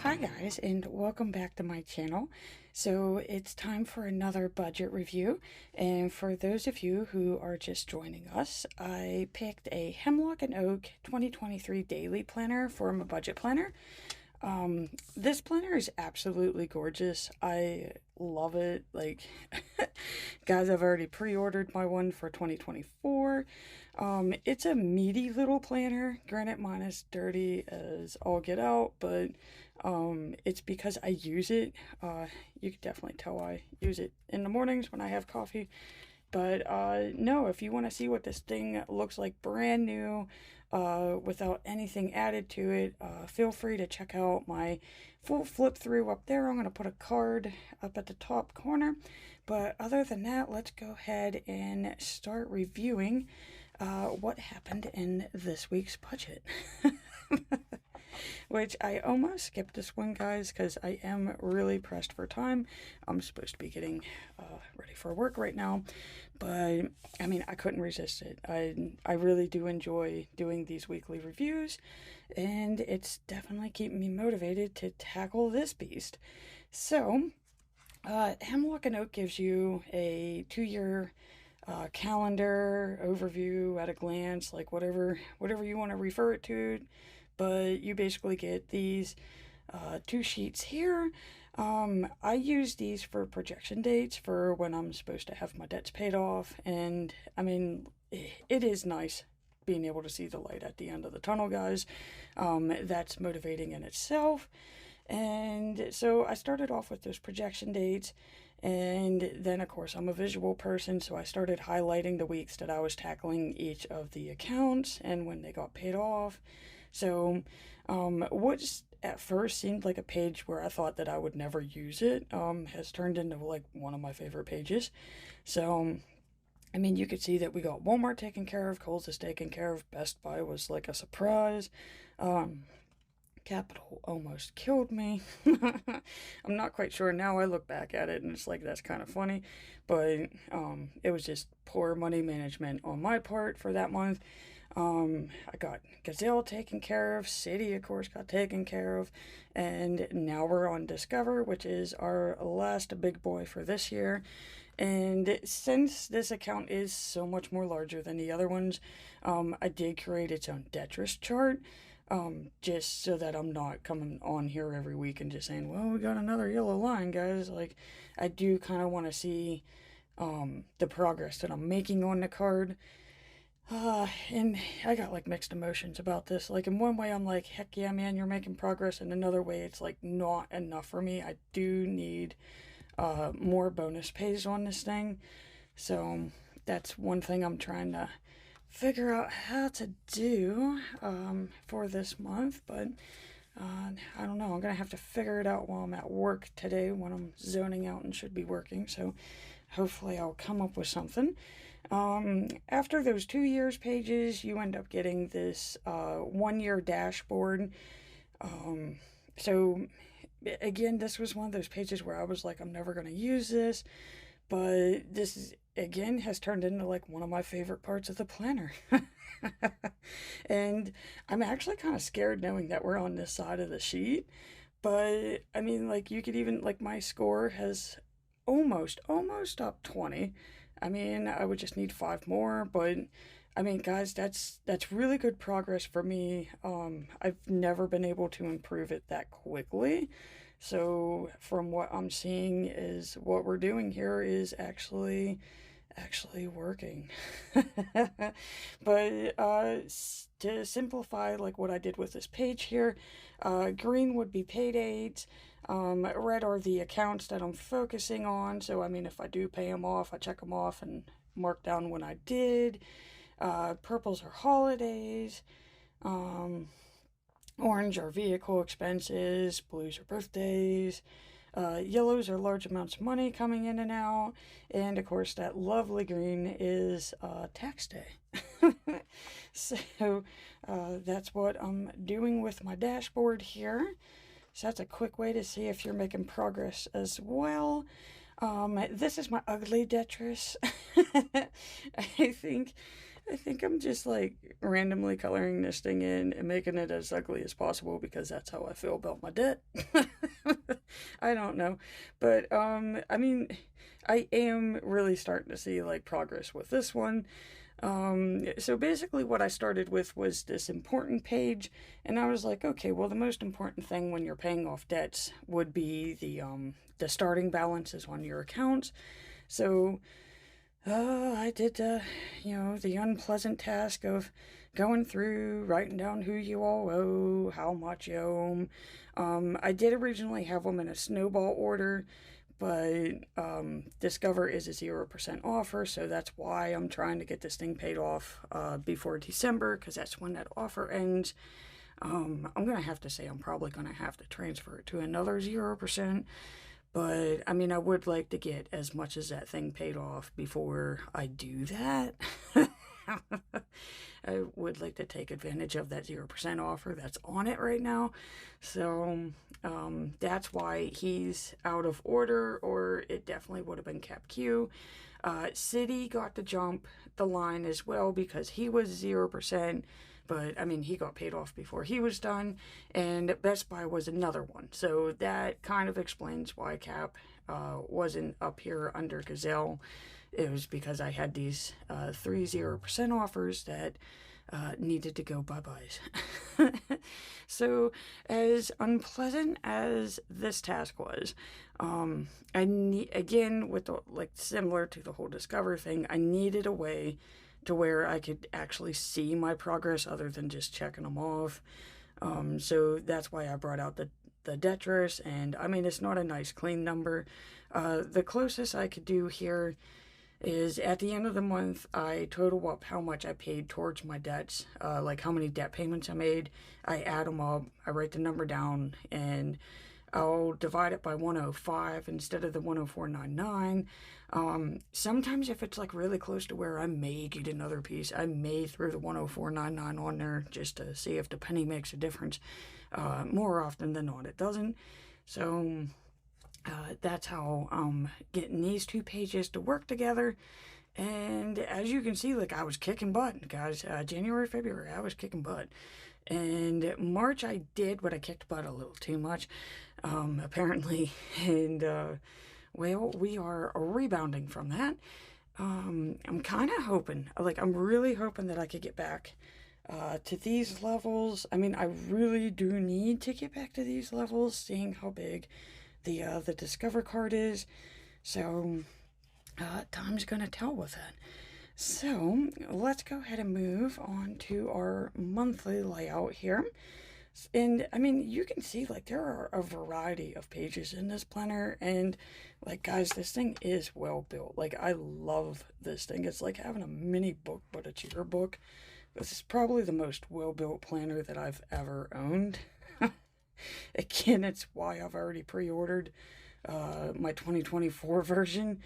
Hi guys, and welcome back to my channel. So it's time for another budget review, and for those of you who are just joining us, I picked a Hemlock and Oak 2023 daily planner for my budget planner. This planner is absolutely gorgeous. I love it. Like, guys, I've already pre-ordered my one for 2024. It's a meaty little planner. Granted, mine is dirty as all get out, but it's because I use it. You can definitely tell I use it in the mornings when I have coffee. But no, if you want to see what this thing looks like brand new, without anything added to it, feel free to check out my full flip through up there. I'm going to put a card up at the top corner. But other than that, let's go ahead and start reviewing what happened in this week's budget. Which I almost skipped this one, guys, because I am really pressed for time. I'm supposed to be getting ready for work right now, but I mean, I couldn't resist it. I really do enjoy doing these weekly reviews, and it's definitely keeping me motivated to tackle this beast. So, Hemlock and Oak gives you a 2-year calendar overview at a glance, like whatever you want to refer it to. But you basically get these 2 sheets here. I use these for projection dates for when I'm supposed to have my debts paid off. And I mean, it is nice being able to see the light at the end of the tunnel, guys. That's motivating in itself. And so I started off with those projection dates. And then, of course, I'm a visual person, so I started highlighting the weeks that I was tackling each of the accounts and when they got paid off. So, what at first seemed like a page where I thought that I would never use it, has turned into like one of my favorite pages. So, I mean, you could see that we got Walmart taken care of, Kohl's is taken care of, Best Buy was like a surprise. Capital almost killed me. I'm not quite sure. Now I look back at it and it's like that's kind of funny, but it was just poor money management on my part for that month. I got Gazelle taken care of, City of course got taken care of, and now we're on Discover, which is our last big boy for this year. And since this account is so much more larger than the other ones, I did create its own detritus chart. Just so that I'm not coming on here every week and just saying, well, we got another yellow line, guys. Like, I do kind of want to see, the progress that I'm making on the card. And I got like mixed emotions about this. Like, in one way, I'm like, heck yeah, man, you're making progress. And another way, it's like not enough for me. I do need, more bonus pays on this thing. So that's one thing I'm trying to figure out how to do for this month, but I don't know. I'm gonna have to figure it out while I'm at work today when I'm zoning out and should be working. So hopefully I'll come up with something. After those 2 years pages, you end up getting this 1-year dashboard. So again, this was one of those pages where I was like, I'm never gonna use this. But this is, again, has turned into like one of my favorite parts of the planner. And I'm actually kind of scared knowing that we're on this side of the sheet. But I mean, like, you could even, like, my score has almost up 20. I mean, I would just need 5 more, but I mean, guys, that's really good progress for me. I've never been able to improve it that quickly. So from what I'm seeing is what we're doing here is actually working. But to simplify, like what I did with this page here, green would be pay dates, red are the accounts that I'm focusing on. So I mean, if I do pay them off, I check them off and mark down when I did. Purples are holidays. Orange are vehicle expenses, blues are birthdays, yellows are large amounts of money coming in and out, and of course that lovely green is tax day. So that's what I'm doing with my dashboard here. So that's a quick way to see if you're making progress as well. This is my ugly detritus. I think I think I'm just like randomly coloring this thing in and making it as ugly as possible because that's how I feel about my debt. I don't know. But I mean, I am really starting to see like progress with this one. So basically what I started with was this important page, and I was like, okay, well the most important thing when you're paying off debts would be the starting balances on your accounts. So I did the unpleasant task of going through, writing down who you all owe, how much you owe 'em. I did originally have them in a snowball order, but Discover is a 0% offer, so that's why I'm trying to get this thing paid off before December, because that's when that offer ends. I'm going to have to say I'm probably going to have to transfer it to another 0%. But I mean, I would like to get as much as that thing paid off before I do that. I would like to take advantage of that 0% offer that's on it right now. So that's why he's out of order, or it definitely would have been Cap Q. City got to jump the line as well because he was 0%. But I mean, he got paid off before he was done, and Best Buy was another one. So that kind of explains why Cap wasn't up here under Gazelle. It was because I had these 30% offers that needed to go bye-byes. So as unpleasant as this task was, again, with the, like, similar to the whole Discover thing, I needed a way to where I could actually see my progress other than just checking them off. So that's why I brought out the detrus, and I mean, it's not a nice clean number. The closest I could do here is at the end of the month, I total up how much I paid towards my debts, like how many debt payments I made. I add them up, I write the number down, and I'll divide it by 105 instead of the 104.99. Sometimes if it's like really close to where I may get another piece, I may throw the 104.99 on there just to see if the penny makes a difference. More often than not, it doesn't. So that's how I'm getting these two pages to work together. And as you can see, like, I was kicking butt, guys. January, February, I was kicking butt. And March I did, but I kicked butt a little too much, apparently. And, well, we are rebounding from that. I'm kind of hoping, like, I'm really hoping that I could get back to these levels. I mean, I really do need to get back to these levels, seeing how big the Discover card is. So, time's gonna tell with it. So, let's go ahead and move on to our monthly layout here. And I mean, you can see, like, there are a variety of pages in this planner, and like, guys, this thing is well built. Like, I love this thing. It's like having a mini book, but it's your book. This is probably the most well built planner that I've ever owned. Again, it's why I've already pre-ordered my 2024 version.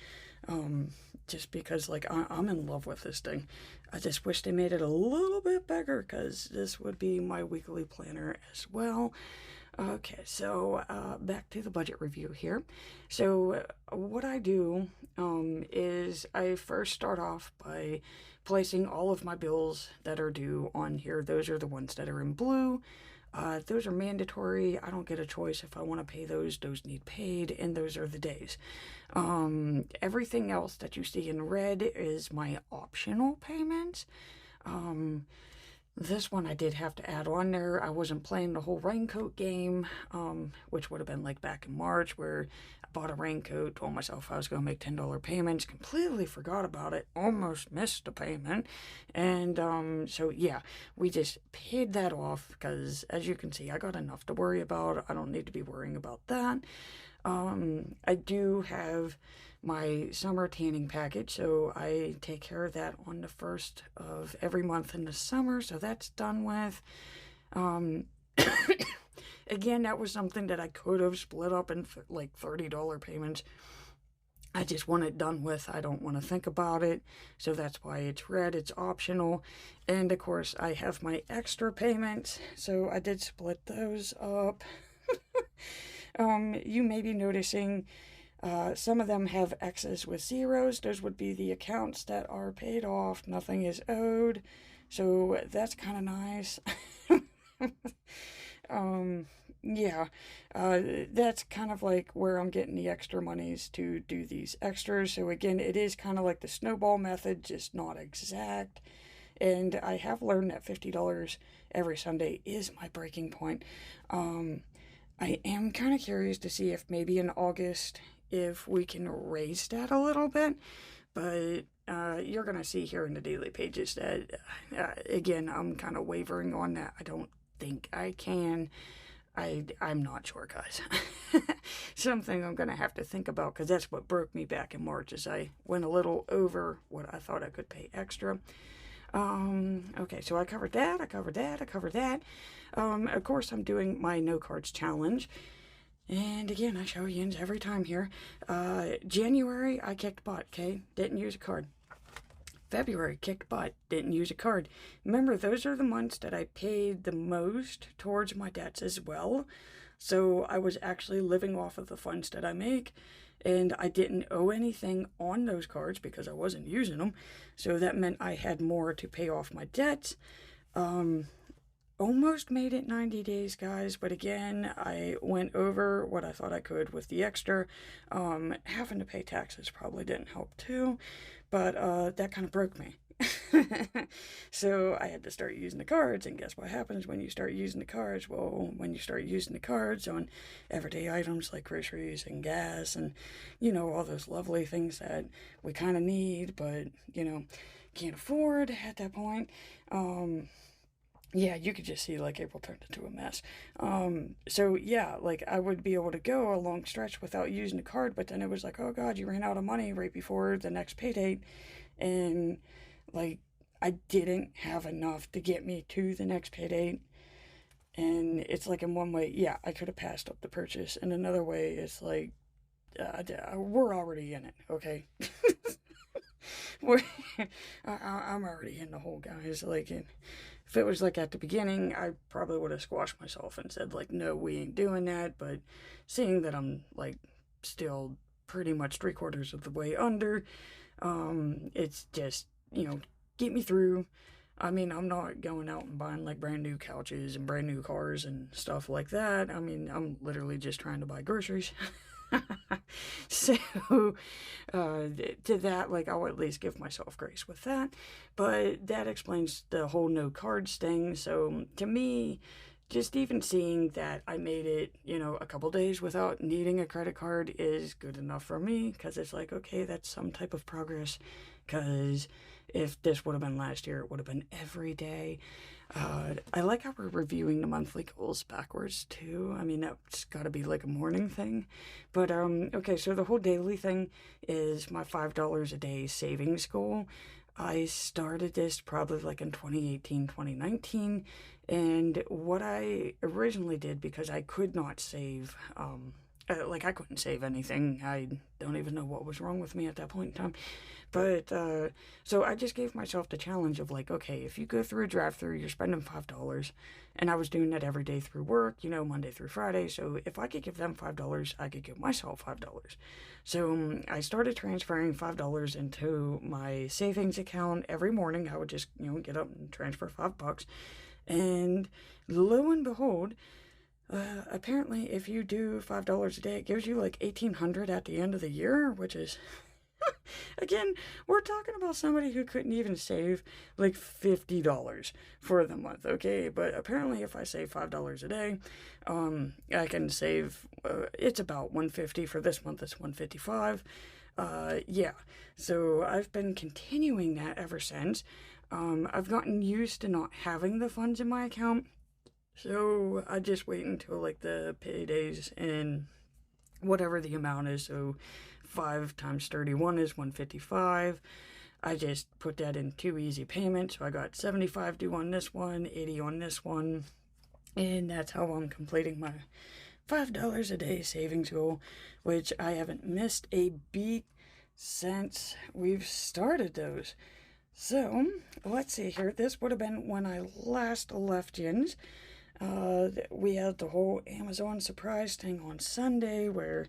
Just because, like, I'm in love with this thing. I just wish they made it a little bit bigger, because this would be my weekly planner as well. Okay, so back to the budget review here. So what I do is I first start off by placing all of my bills that are due on here. Those are the ones that are in blue. Those are mandatory. I don't get a choice if I want to pay those. Those need paid, and those are the days. Everything else that you see in red is my optional payments. This one I did have to add on there. I wasn't playing the whole raincoat game, which would have been like back in March, where I bought a raincoat, told myself I was going to make $10 payments, completely forgot about it, almost missed a payment. And so, yeah, we just paid that off because, as you can see, I got enough to worry about. I don't need to be worrying about that. I do have my summer tanning package, so I take care of that on the 1st of every month in the summer, so that's done with. Again, that was something that I could have split up in like $30 payments. I just want it done with. I don't want to think about it, so that's why it's red. It's optional. And of course, I have my extra payments, so I did split those up. You may be noticing Some of them have X's with zeros. Those would be the accounts that are paid off. Nothing is owed. So that's kind of nice. um, yeah, that's kind of like where I'm getting the extra monies to do these extras. So again, it is kind of like the snowball method, just not exact. And I have learned that $50 every Sunday is my breaking point. I am kind of curious to see if maybe in August, if we can raise that a little bit. But you're going to see here in the daily pages that, again, I'm kind of wavering on that. I don't think I can. I'm not sure, guys. Something I'm going to have to think about, because that's what broke me back in March, is I went a little over what I thought I could pay extra. Okay, so I covered that. Of course, I'm doing my no cards challenge. And again, I show yins every time here. January, I kicked butt, okay? Didn't use a card. February, kicked butt. Didn't use a card. Remember, those are the months that I paid the most towards my debts as well. So I was actually living off of the funds that I make. And I didn't owe anything on those cards because I wasn't using them. So that meant I had more to pay off my debts. Almost made it 90 days, guys, but again, I went over what I thought I could with the extra. Having to pay taxes probably didn't help too, but that kind of broke me. So I had to start using the cards, and guess what happens when you start using the cards? Well, when you start using the cards on everyday items like groceries and gas and, all those lovely things that we kind of need, but, can't afford at that point. Yeah, you could just see, like, April turned into a mess. So, yeah, like, I would be able to go a long stretch without using the card, but then it was like, oh, God, you ran out of money right before the next pay date, and, like, I didn't have enough to get me to the next pay date, and it's like, in one way, yeah, I could have passed up the purchase, and another way, it's like, we're already in it, okay? we're, I'm already in the hole, guys, like, if it was like at the beginning, I probably would have squashed myself and said, like, no, we ain't doing that. But seeing that I'm, like, still pretty much 3/4 of the way under, it's just, get me through. I mean, I'm not going out and buying, like, brand new couches and brand new cars and stuff like that. I mean, I'm literally just trying to buy groceries. So, to that, like, I'll at least give myself grace with that. But that explains the whole no cards thing. So, to me, just even seeing that I made it, a couple days without needing a credit card is good enough for me, because it's like, okay, that's some type of progress. Because if this would have been last year, it would have been every day. I like how we're reviewing the monthly goals backwards too. I mean, that's got to be like a morning thing. But okay, so the whole daily thing is my $5 a day savings goal. I started this probably like in 2018, 2019. And what I originally did, because I could not save, like, I couldn't save anything. I don't even know what was wrong with me at that point in time. But, so I just gave myself the challenge of, like, okay, if you go through a drive-through, you're spending $5. And I was doing that every day through work, Monday through Friday. So if I could give them $5, I could give myself $5. So I started transferring $5 into my savings account every morning. I would just, get up and transfer $5. And lo and behold, apparently if you do $5 a day, it gives you like $1,800 at the end of the year, which is, again, we're talking about somebody who couldn't even save like $50 for the month, okay? But apparently if I save $5 a day, I can save, it's about $150 for this month, it's $155. Yeah, so I've been continuing that ever since. I've gotten used to not having the funds in my account, so I just wait until like the paydays and whatever the amount is. So 5 times 31 is 155. I just put that in 2 easy payments. So I got 75 due on this one, 80 on this one, and that's how I'm completing my $5 a day savings goal, which I haven't missed a beat since we've started those. So, let's see here. This would have been when I last left Jins. We had the whole Amazon surprise thing on Sunday where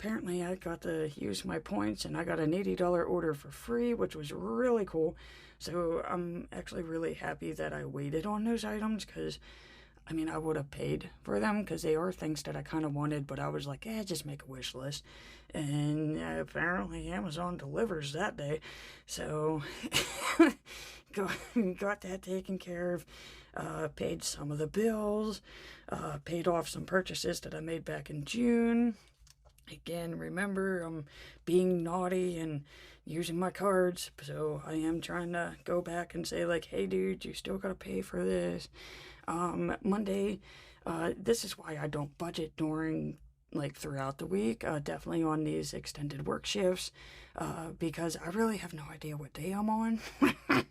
apparently I got to use my points and I got an $80 order for free, which was really cool. So I'm actually really happy that I waited on those items because I mean, I would have paid for them because they are things that I kind of wanted, but I was like, just make a wish list. And apparently Amazon delivers that day. So got that taken care of. Paid some of the bills. Paid off some purchases that I made back in June. Again, remember, I'm being naughty and using my cards. So I am trying to go back and say, like, hey, dude, you still got to pay for this. Monday, this is why I don't budget during like throughout the week, definitely on these extended work shifts, because I really have no idea what day I'm on. I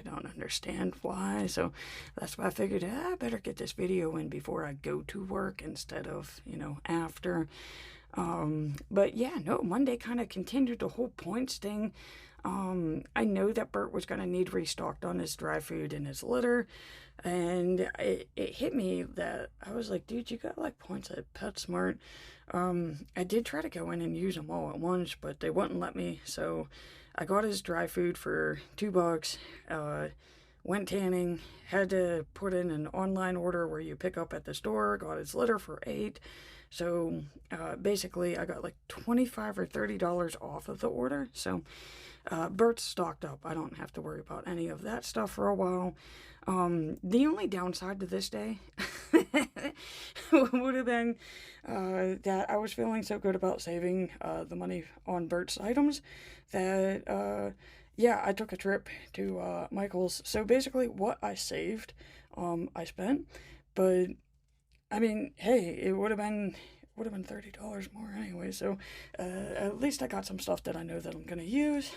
don't understand why, so that's why I figured I better get this video in before I go to work instead of, after. But yeah, no, Monday kind of continued the whole points thing. I know that Bert was going to need restocked on his dry food and his litter, and it hit me that I was like, dude, you got like points at PetSmart. I did try to go in and use them all at once, but they wouldn't let me, so I got his dry food for $2, went tanning, had to put in an online order where you pick up at the store, got his litter for $8. So basically I got like $25 or $30 off of the order. So Bert's stocked up. I don't have to worry about any of that stuff for a while. The only downside to this day would have been that I was feeling so good about saving the money on Bert's items that, yeah, I took a trip to Michael's. So basically what I saved, I spent. But, I mean, hey, it would have been $30 more anyway. So at least I got some stuff that I know that I'm going to use.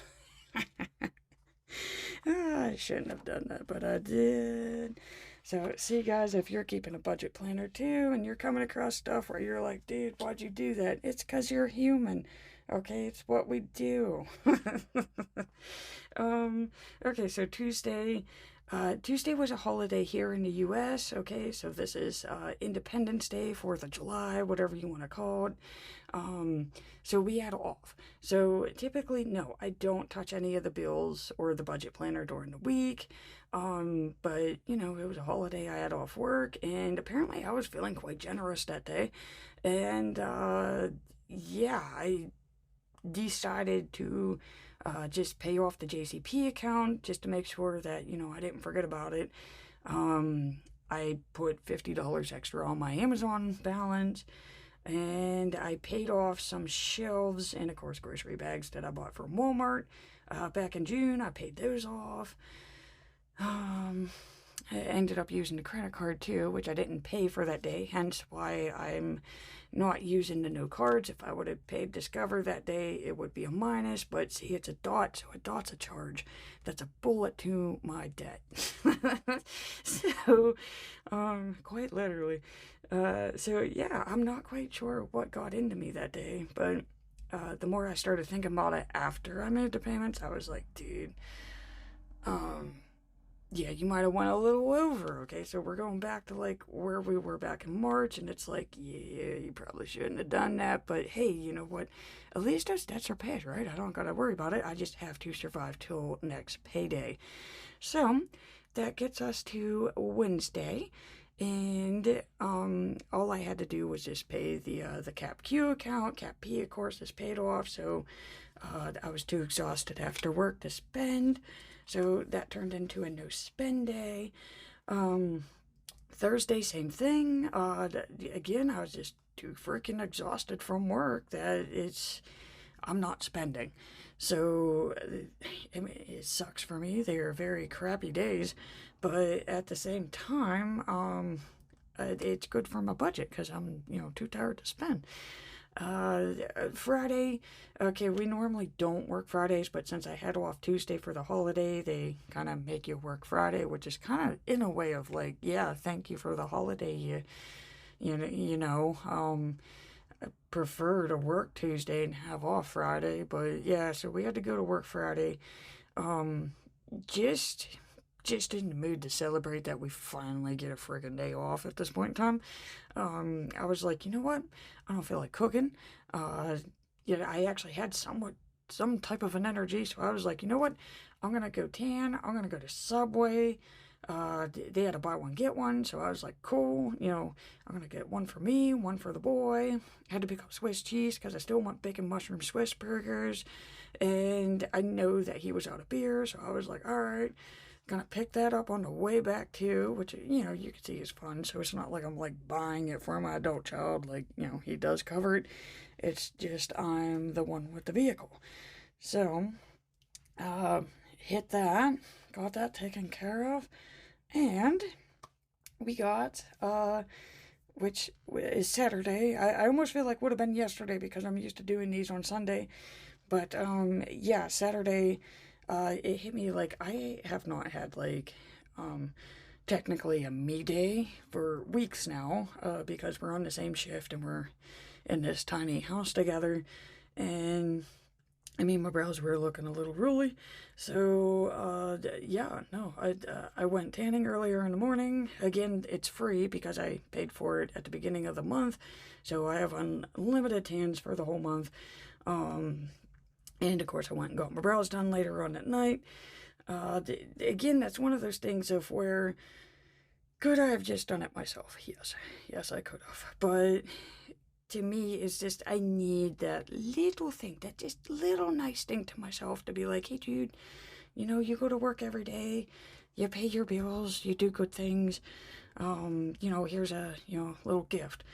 I shouldn't have done that, but I did. So, see, guys, if you're keeping a budget planner too and you're coming across stuff where you're like, dude, why'd you do that? It's because you're human. Okay, it's what we do. Okay, so Tuesday. Tuesday was a holiday here in the U.S., okay? So this is Independence Day, 4th of July, whatever you want to call it. So we had off. So typically, no, I don't touch any of the bills or the budget planner during the week. But, it was a holiday. I had off work, and apparently I was feeling quite generous that day. And, yeah, I decided to just pay off the JCP account just to make sure that, I didn't forget about it. I put $50 extra on my Amazon balance, and I paid off some shelves and, of course, grocery bags that I bought from Walmart back in June. I paid those off. I ended up using the credit card too, which I didn't pay for that day, hence why I'm not using the no cards. If I would have paid Discover that day, it would be a minus, but see, it's a dot, so a dot's a charge. That's a bullet to my debt. So, quite literally. So yeah, I'm not quite sure what got into me that day, but the more I started thinking about it after I made the payments, I was like, dude, yeah, you might have went a little over, okay? So we're going back to, like, where we were back in March, and it's like, yeah, you probably shouldn't have done that, but hey, you know what? At least those debts are paid, right? I don't gotta worry about it. I just have to survive till next payday. So, that gets us to Wednesday, and all I had to do was just pay the Cap Q account. Cap P, of course, is paid off, so I was too exhausted after work to spend. So that turned into a no spend day. Thursday, same thing. Again, I was just too freaking exhausted from work that I'm not spending. So it sucks for me. They are very crappy days, but at the same time, it's good for my budget because I'm, too tired to spend. Friday, okay, we normally don't work Fridays, but since I had off Tuesday for the holiday, they kind of make you work Friday, which is kind of in a way of like, yeah, thank you for the holiday. I prefer to work Tuesday and have off Friday, but yeah, so we had to go to work Friday. Just just in the mood to celebrate that we finally get a friggin' day off at this point in time. I was like, you know what? I don't feel like cooking. Uh, I actually had some type of an energy, so I was like, you know what? I'm gonna go tan. I'm gonna go to Subway. They had a buy one get one, so I was like, cool. I'm gonna get one for me, one for the boy. I had to pick up Swiss cheese because I still want bacon mushroom Swiss burgers, and I know that he was out of beer, so I was like, all right, gonna pick that up on the way back too, which you can see is fun. So it's not like I'm like buying it for my adult child, like he does cover it. It's just I'm the one with the vehicle. So uh, hit that, got that taken care of, and we got which is Saturday. I almost feel like would have been yesterday because I'm used to doing these on Sunday. But yeah, Saturday, it hit me like I have not had like technically a me day for weeks now, because we're on the same shift and we're in this tiny house together, and I mean my brows were looking a little ruly, so yeah, no, I went tanning earlier in the morning. Again, it's free because I paid for it at the beginning of the month, so I have unlimited tans for the whole month. And of course, I went and got my brows done later on at night. Again, that's one of those things of where could I have just done it myself? Yes, I could have. But to me, it's just I need that little thing, that just little nice thing to myself to be like, hey, dude, you go to work every day, you pay your bills, you do good things. Here's a little gift.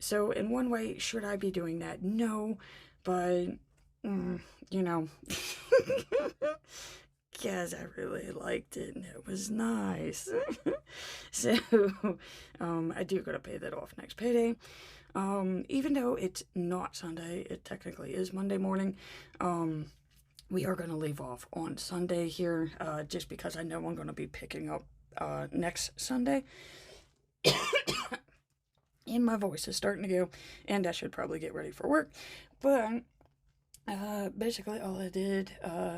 So in one way, should I be doing that? No, but mm, you know, because I really liked it and it was nice. So, I do gotta pay that off next payday. Even though it's not Sunday, it technically is Monday morning. We are gonna leave off on Sunday here, just because I know I'm gonna be picking up next Sunday. And my voice is starting to go, and I should probably get ready for work. But basically, all I did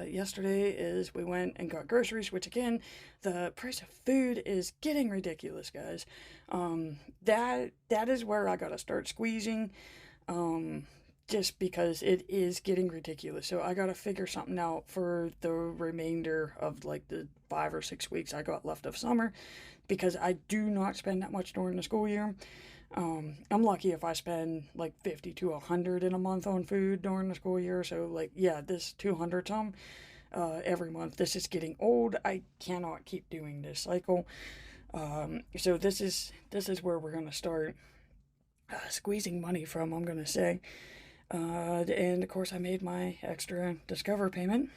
yesterday is we went and got groceries, which again, the price of food is getting ridiculous, guys. That is where I gotta start squeezing, just because it is getting ridiculous. So I gotta figure something out for the remainder of like the 5 or 6 weeks I got left of summer, because I do not spend that much during the school year. I'm lucky if I spend like 50 to 100 in a month on food during the school year. So like, yeah, this 200 some every month. This is getting old. I cannot keep doing this cycle. So this is where we're gonna start squeezing money from, I'm gonna say. And of course, I made my extra Discover payment,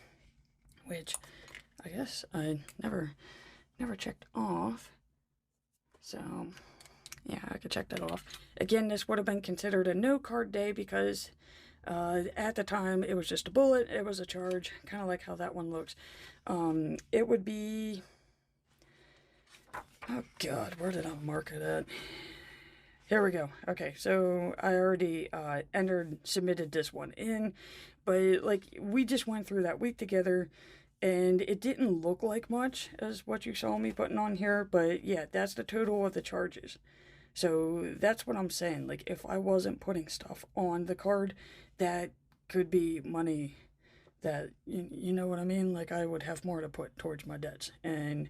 which I guess I never checked off. So yeah, I could check that off. Again, this would have been considered a no card day because at the time it was just a bullet. It was a charge, kind of like how that one looks. It would be, oh God, where did I mark it at? Here we go. Okay, so I already submitted this one in, but like we just went through that week together, and it didn't look like much as what you saw me putting on here, but yeah, that's the total of the charges. So that's what I'm saying. Like, if I wasn't putting stuff on the card, that could be money that, you know what I mean? Like, I would have more to put towards my debts. And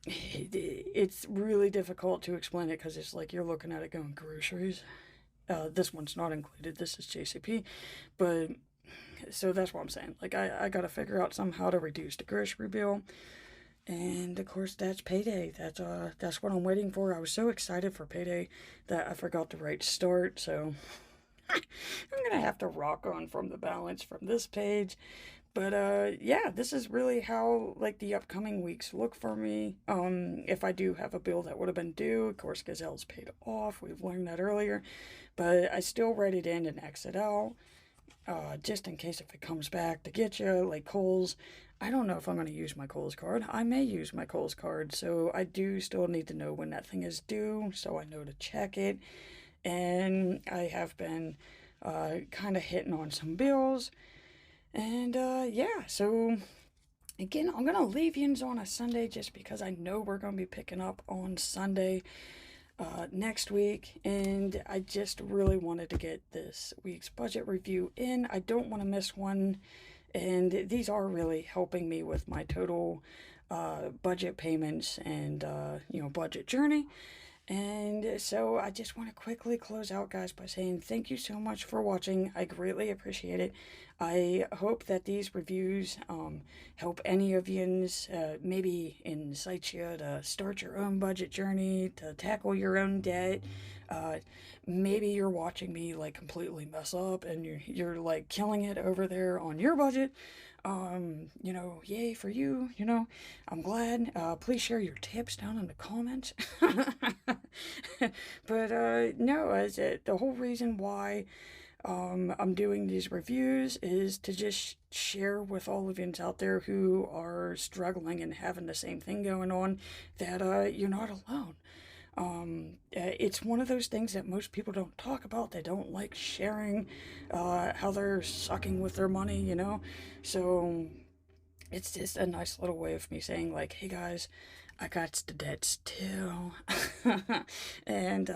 it's really difficult to explain it because it's like you're looking at it going, groceries. This one's not included. This is JCP. But, so that's what I'm saying. Like, I got to figure out somehow to reduce the grocery bill. And of course, that's payday. That's what I'm waiting for. I was so excited for payday that I forgot to write start. So I'm gonna have to rock on from the balance from this page. But yeah, this is really how like the upcoming weeks look for me. If I do have a bill that would have been due, of course, Gazelle's paid off. We've learned that earlier, but I still write it in and exit out. Just in case if it comes back to get you, like Kohl's. I don't know if I'm going to use my Kohl's card. I may use my Kohl's card, so I do still need to know when that thing is due, so I know to check it. And I have been kind of hitting on some bills. And yeah, so Again, I'm gonna leave yins on a Sunday just because I know we're gonna be picking up on Sunday next week, and I just really wanted to get this week's budget review in. I don't want to miss one, and these are really helping me with my total budget payments and budget journey. And so I just want to quickly close out, guys, by saying thank you so much for watching. I greatly appreciate it. I hope that these reviews help any of yous, maybe incite you to start your own budget journey, to tackle your own debt. Uh, Maybe you're watching me like completely mess up and you're like killing it over there on your budget. Yay for you, I'm glad. Please share your tips down in the comments. But no, the whole reason why I'm doing these reviews is to just share with all of you out there who are struggling and having the same thing going on that you're not alone. It's one of those things that most people don't talk about. They don't like sharing how they're sucking with their money. So it's just a nice little way of me saying, like, hey guys, I got the debts too. And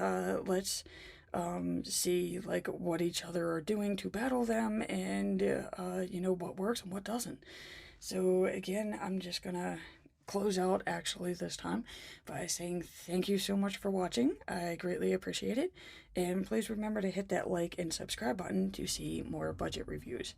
let's see, like, what each other are doing to battle them and, what works and what doesn't. So, again, I'm just gonna close out actually this time by saying thank you so much for watching. I greatly appreciate it. And please remember to hit that like and subscribe button to see more budget reviews.